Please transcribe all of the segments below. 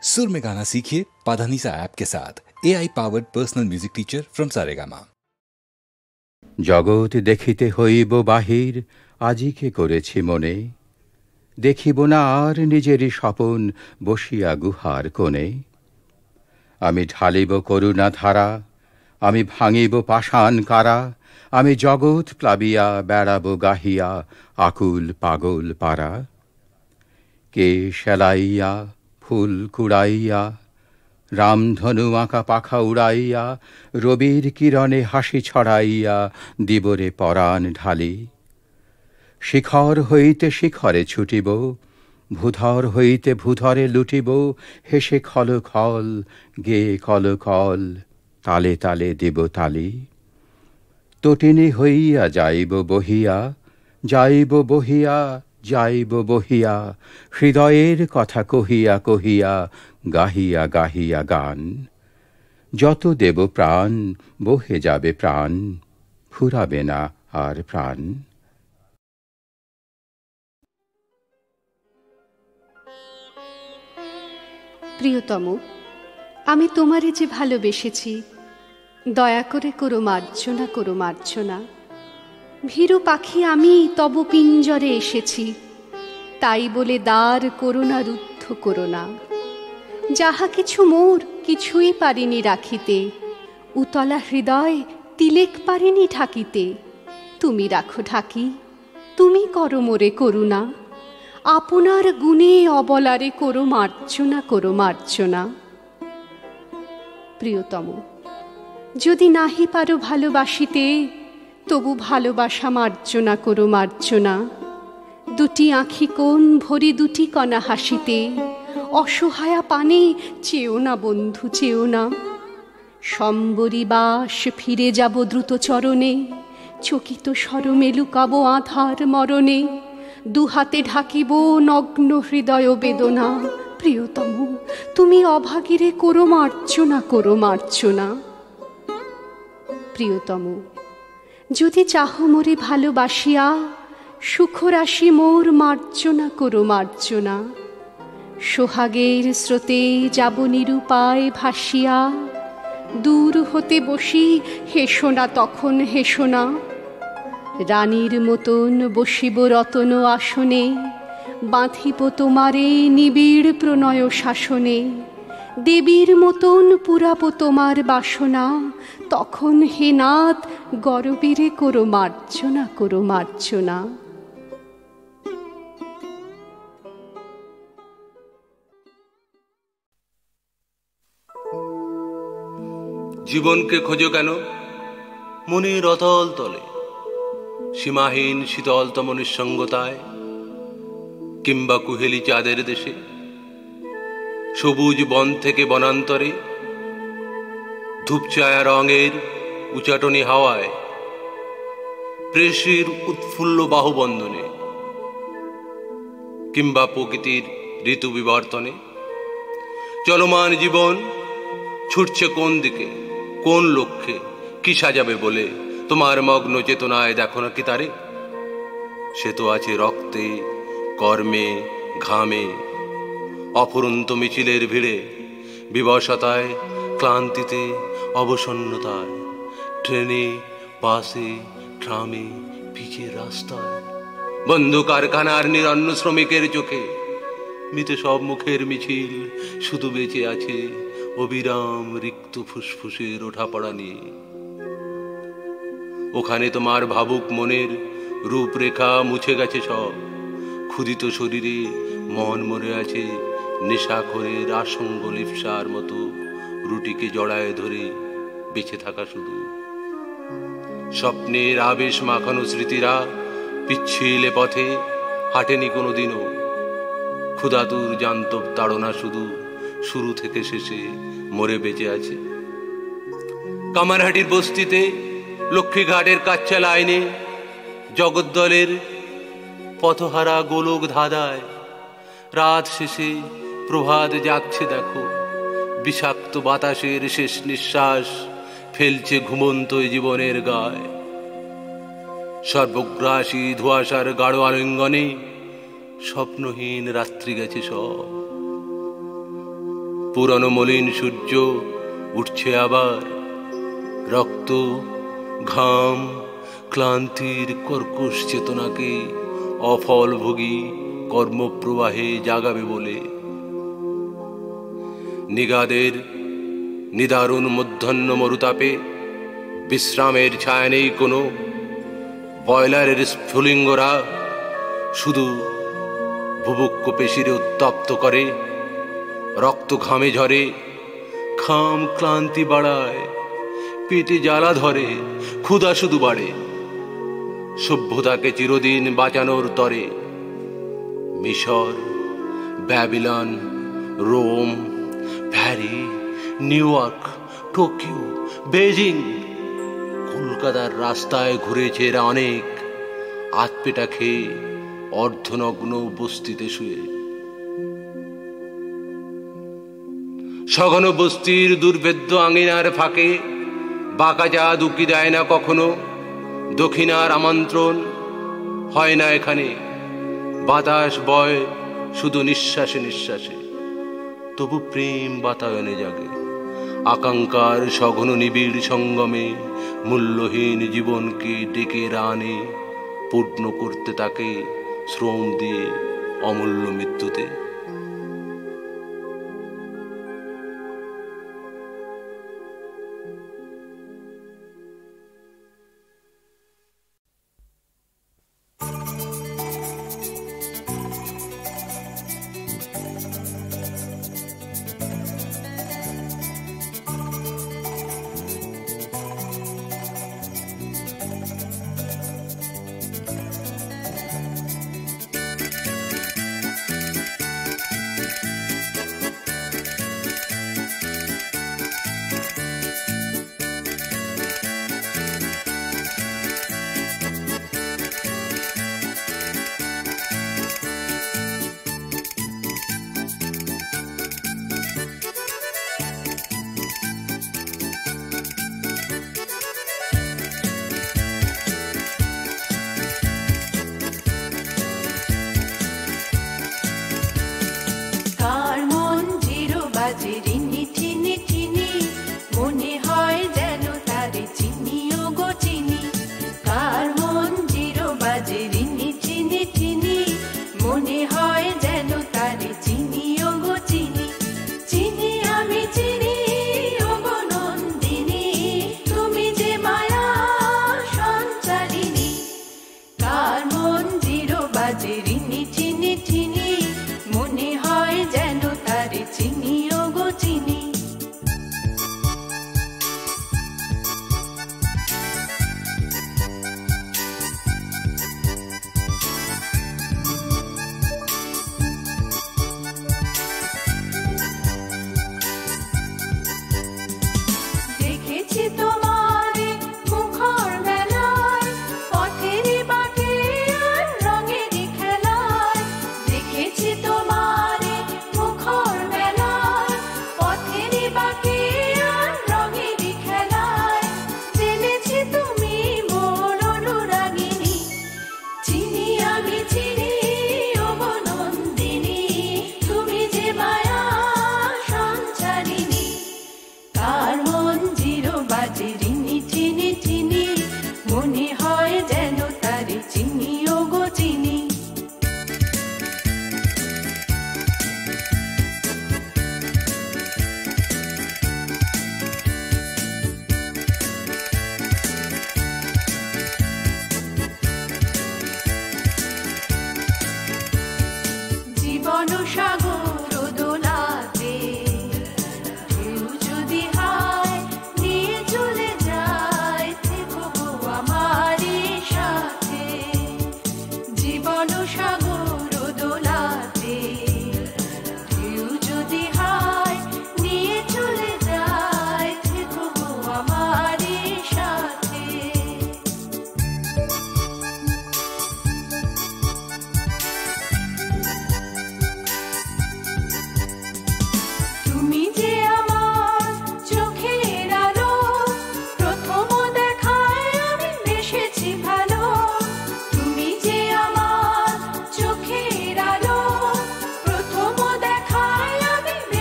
सुर में गाना सीखिए पाधानीसा ऐप के साथ। AI powered personal music teacher from Saregama. জগৎ দেখিতে হইব বাহির, আজিকে করেছি মনে। দেখিব না আর নিজেরই স্বপন, বসিয়া গুহার কোণে। আমি ঢালিব করুণা ধারা, আমি ভাঙিব পাষাণ কারা। আমি জগৎ প্লাবিয়া বেড়াব গাহিয়া, আকুল পাগল পারা। কে সেলাইয়া ফুল কুড়াইয়া, রামধনু আঁকা পাখা উড়াইয়া, রবির কিরণে হাসি ছড়াইয়া, দিবরে পরাণ ঢালি। শিখর হইতে শিখরে ছুটিব, ভূধর হইতে ভূধরে লুটিব। হেসে খল খল, গেয়ে কল কল, তালে তালে দেব তালি। তটিনী হইয়া যাইব বহিয়া, যাইব বহিয়া, যাইব বহিয়া। হৃদয়ের কথা কহিয়া কহিয়া, গাহিয়া গাহিয়া গান। যত দেব প্রাণ, বহে যাবে প্রাণ, ফুরাবে না আর প্রাণ। প্রিয়তম, আমি তোমারে যে ভালোবেসেছি, দয়া করে করো মার্জনা, করো মার্জনা। ভীরু পাখি আমি তব পিঞ্জরে এসেছি, তাই বলে দ্বার করোনা রুদ্ধ করোনা। যাহা কিছু মোর, কিছুই পারিনি রাখিতে, উতলা হৃদয় তিলেক পারিনি ঢাকিতে। তুমি রাখো ঢাকি, তুমি করো মোরে করুণা। আপনার গুণে অবলারে করো মার্জনা, করো মার্জনা। প্রিয়তম, যদি নাহি পারো ভালোবাসিতে, তবু ভালোবাসা মার্জনা করো মার্জনা। দুটি আঁখি কোণ ভরি দুটি কণা হাসিতে, অসহায়া পানে চেও না বন্ধু, চেও না। সম্বরী বাস ফিরে যাব দ্রুত চরণে, চকিত স্বরমে লুকাব আধার মরণে। দুহাতে ঢাকিব নগ্ন হৃদয় বেদনা। প্রিয়তম, তুমি অভাগীরে করো মার্জনা, করো মার্জনা। প্রিয়তম, যদি চাহ মোরে ভালোবাসিয়া, সুখরাশি মোর মার্জনা করো মার্জনা। সোহাগের স্রোতে যাব নিরুপায় ভাসিয়া, দূর হতে বসি হেসো না তখন, হেসো না। রানীর মতন বসিব রতন আসনে, বাঁধিব তোমারে নিবিড় প্রণয় শাসনে। দেবীর মতন পুরাব তোমার বাসনা, তখন হে নাথ গরবীরে করো মার্জনা, করো মার্জনা। জীবনকে খোঁজো কেন মনের অতল তলে, সীমাহীন শীতলতম নিঃসঙ্গতায়, কিংবা কুহেলি চাঁদের দেশে, সবুজ বন থেকে বনান্তরে, ধূপচায়া রঙের উচাটনি হাওয়ায়, প্রেষের উৎফুল্ল বাহুবন্ধনে, কিংবা প্রকৃতির ঋতু বিবর্তনে। চলমান জীবন ছুটছে কোন দিকে, কোন লক্ষ্যে, কি সাজাবে বলে তোমার মগ্ন চেতনায় দেখো না কি তারে? সে তো আছে রক্তে, কর্মে, ঘামে, অফুরন্ত মিছিলের ভিড়ে, বিবশতায়, ক্লান্তিতে, অবসন্নতায়, ট্রেনে, বাসে, ট্রামে, পিচের রাস্তায়, বন্ধু কারখানার নিরন্ন শ্রমিকের চোখে। মৃত সব মুখের মিছিল শুধু বেঁচে আছে অবিরাম রিক্ত ফুসফুসের ওঠাপড়া নিয়ে। ওখানে তোমার ভাবুক মনের রূপরেখা মুছে গেছে সব, ক্ষুদিত শরীরে মন মরে আছে নেশাখোরের আসঙ্গ লিপ্সার মতো, রুটিকে জড়ায় ধরে বেঁচে থাকা শুধু। স্বপ্নের আবেশ মাখানো স্মৃতিরা পিচ্ছিলে পথে হাঁটেনি কোনোদিনও। ক্ষুধাতুর জান্তব তাড়না শুধু শুরু থেকে শেষে মরে বেঁচে আছে। কামারহাটির বস্তিতে, লক্ষ্মীঘাটের কাচ্চা লাইনে, জগদ্দলের পথহারা গোলক ধাঁধায়, রাত শেষে প্রভাত জাগছে দেখো। বিষাক্ত বাতাসের শেষ নিঃশ্বাস ফেলছে ঘুমন্ত জীবনের গায়। সর্বগ্রাসী ধোঁয়াশার গাঢ় আলিঙ্গনে স্বপ্নহীন রাত্রি গেছে সব। পুরনো মলিন সূর্য উঠছে আবার, রক্ত ঘাম ক্লান্তির কর্কশ চেতনাকে অফলভোগী কর্মপ্রবাহে জাগাবে বলে। নিগাদের নিদারুণ মধ্যাহ্ন মরুতাপে বিশ্রামের ছায়া নেই কোনো। বয়লারের স্ফুলিঙ্গরা শুধু বুভুক্ষ পেশিরে উত্তপ্ত করে, রক্ত ঘামে ঝরে, ঘাম ক্লান্তি বাড়ায়, পেটে জ্বালা ধরে, ক্ষুধা শুধু বাড়ে। সভ্যতাকে চিরদিন বাঁচানোর তরে মিশর, Babylon, Rome, Paris, New York, Tokyo, Beijing, কলকাতার রাস্তায় ঘুরেছে এরা অনেক, আতপেটা খেয়ে অর্ধনগ্ন বস্তিতে শুয়ে। সঘন বস্তির দুর্ভেদ্য আঙিনার ফাঁকে বাঁকা চাঁদ উকি দেয় না কখনো। দক্ষিণার আমন্ত্রণ হয় না এখানে, বাতাস বয় শুধু নিঃশ্বাসে নিঃশ্বাসে। তবু প্রেম বাতায়নে জাগে, আকাঙ্ক্ষার সঘন নিবিড় সঙ্গমে মূল্যহীন জীবনকে ডেকে রানে, পূর্ণ করতে তাকে শ্রম দিয়ে অমূল্য মৃত্যুতে।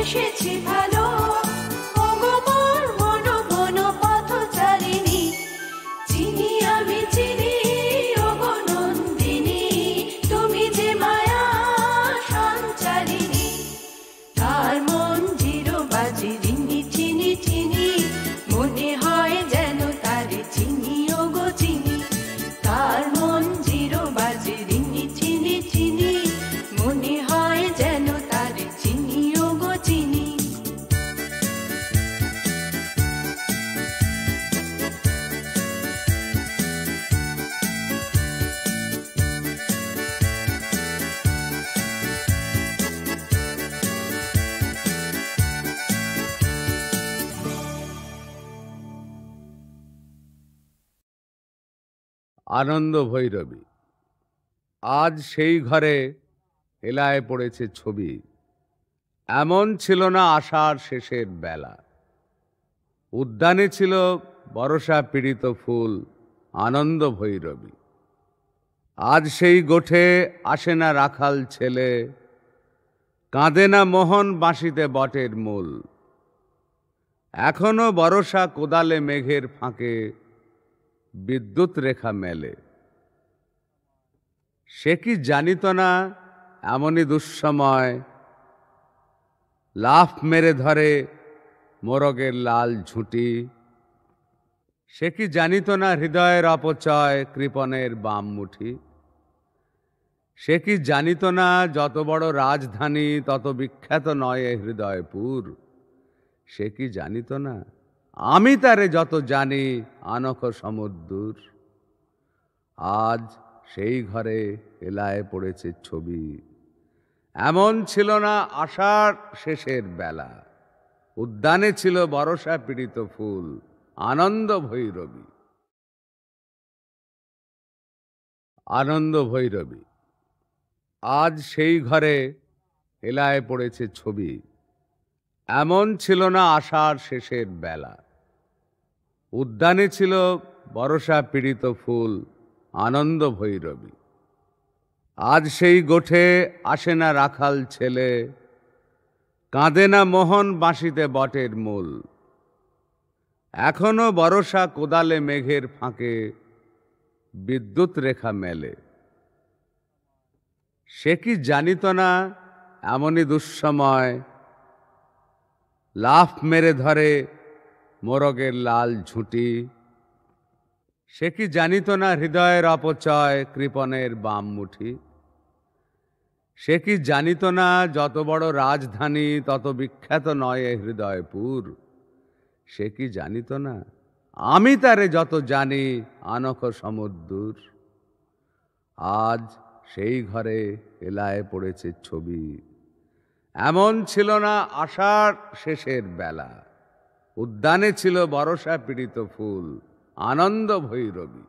এসেছি ভালো। আনন্দ ভৈরবী। আজ সেই ঘরে হেলায় পড়েছে ছবি, এমন ছিল না আষাঢ় শেষের বেলা। উদ্যানে ছিল বর্ষা পীড়িত ফুল, আনন্দ ভৈরবী। আজ সেই গোঠে আসে না রাখাল ছেলে, কাঁদে না মোহন বাঁশিতে বটের মূল। এখনো বর্ষা কোদালে মেঘের ফাঁকে বিদ্যুৎ রেখা মেলে। সে কি জানিত না এমনই দুঃসময় লাফ মেরে ধরে মোরগের লাল ঝুঁটি। সে কি জানিত না হৃদয়ের অপচয় কৃপণের বাম মুঠি। সে কি জানিত না যত বড় রাজধানী তত বিখ্যাত নয় এ হৃদয়পুর। সে কি জানিত না আমি তারে যত জানি আনখ সমুদ্র। আজ সেই ঘরে হেলায় পড়েছে ছবি, এমন ছিল না আষাঢ় শেষের বেলা। উদ্যানে ছিল বর্ষা পীড়িত ফুল, আনন্দ ভৈরবী। আনন্দ ভৈরবী। আজ সেই ঘরে হেলায় পড়েছে ছবি, এমন ছিল না আষাঢ় শেষের বেলা। উদ্যানে ছিল বর্ষা পীড়িত ফুল, আনন্দ ভৈরবী। আজ সেই গোঠে আসে না রাখাল ছেলে, কাঁদে না মোহন বাঁশিতে বটের মূল। এখনো বর্ষা কোদালে মেঘের ফাঁকে বিদ্যুৎ রেখা মেলে। সে কি জানিত না এমনই দুঃসময় লাফ মেরে ধরে মোরগের লাল ঝুঁটি। সে কি জানিত না হৃদয়ের অপচয় কৃপণের বাম মুঠি। সে কি জানিত না যত বড় রাজধানী তত বিখ্যাত নয় এ হৃদয়পুর। সে কি জানিত না আমি তারে যত জানি আনখ সমুদ্র। আজ সেই ঘরে হেলায় পড়েছে ছবি, এমন ছিল না আষাঢ় শেষের বেলা। উদ্যানে ছিল বর্ষা পীড়িত ফুল, আনন্দ ভৈরবী।